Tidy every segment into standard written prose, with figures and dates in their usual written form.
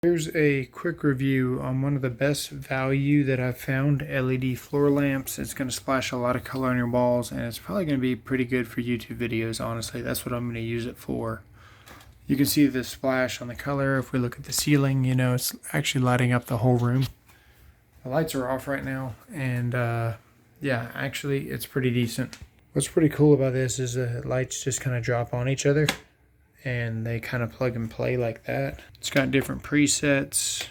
Here's a quick review on one of the best value that I've found LED floor lamps. It's going to splash a lot of color on your walls, and it's probably going to be pretty good for YouTube videos. Honestly, that's what I'm going to use it for. You can see the splash on the color. If we look at the ceiling, you know, it's actually lighting up the whole room. The lights are off right now, and yeah, actually it's pretty decent. What's pretty cool about this is the lights just kind of drop on each other and they kind of plug and play like that. It's got different presets,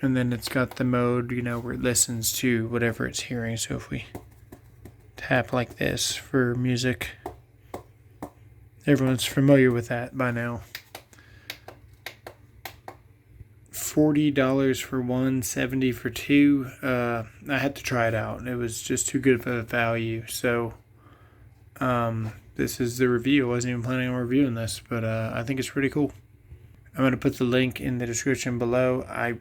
and then it's got the mode, you know, where it listens to whatever it's hearing. So if we tap like this for music, everyone's familiar with that by now. $40 for one, $70 for two. I had to try it out. It was just too good of a value. So this is the review. I wasn't even planning on reviewing this, but I think it's pretty cool. I'm going to put the link in the description below. I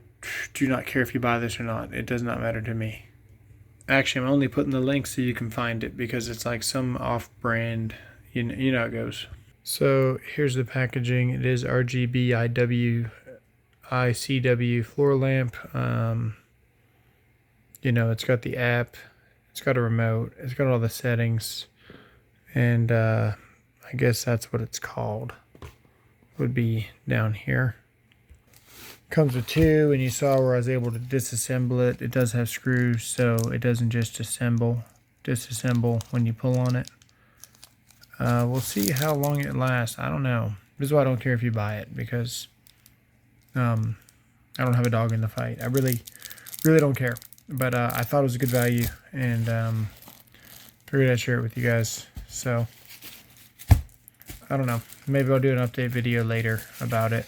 do not care if you buy this or not. It does not matter to me. Actually, I'm only putting the link so you can find it, because it's like some off-brand, you know how it goes. So here's the packaging. It is RGB ICW floor lamp. You know, it's got the app, it's got a remote, it's got all the settings, and I guess that's what it's called. Would be down here. Comes with two, and you saw where I was able to disassemble it. It does have screws, so it doesn't just disassemble when you pull on it. We'll see how long it lasts. I don't know. This is why I don't care if you buy it, because I don't have a dog in the fight. I really don't care. But I thought it was a good value, and figured I'd share it with you guys. So I don't know. Maybe I'll do an update video later about it.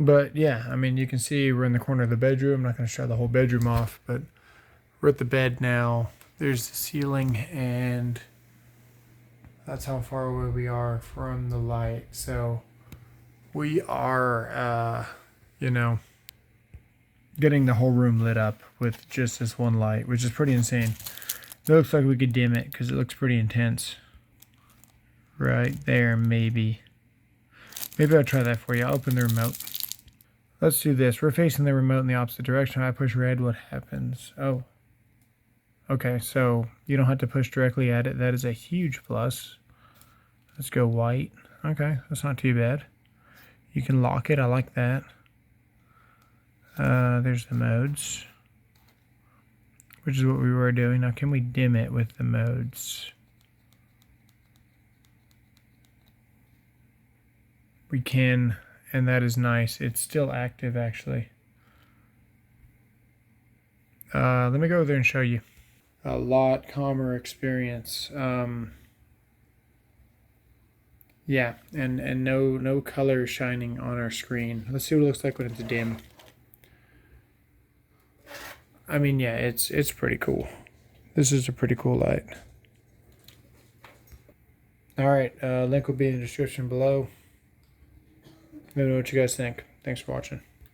But yeah, I mean, you can see we're in the corner of the bedroom. I'm not going to show the whole bedroom off, but we're at the bed now. There's the ceiling, and that's how far away we are from the light. So we are, you know, getting the whole room lit up with just this one light, which is pretty insane. It looks like we could dim it because it looks pretty intense. Right there, maybe. Maybe I'll try that for you. I'll open the remote. Let's do this. We're facing the remote in the opposite direction. I push red, what happens? Oh. Okay, so you don't have to push directly at it. That is a huge plus. Let's go white. Okay, that's not too bad. You can lock it. I like that. There's the modes, which is what we were doing. Now, can we dim it with the modes? We can, and that is nice. It's still active, actually. Let me go over there and show you. A lot calmer experience. Yeah, and no color shining on our screen. Let's see what it looks like when it's dim. I mean, yeah, it's pretty cool. This is a pretty cool light. Alright, link will be in the description below. Let me know what you guys think. Thanks for watching.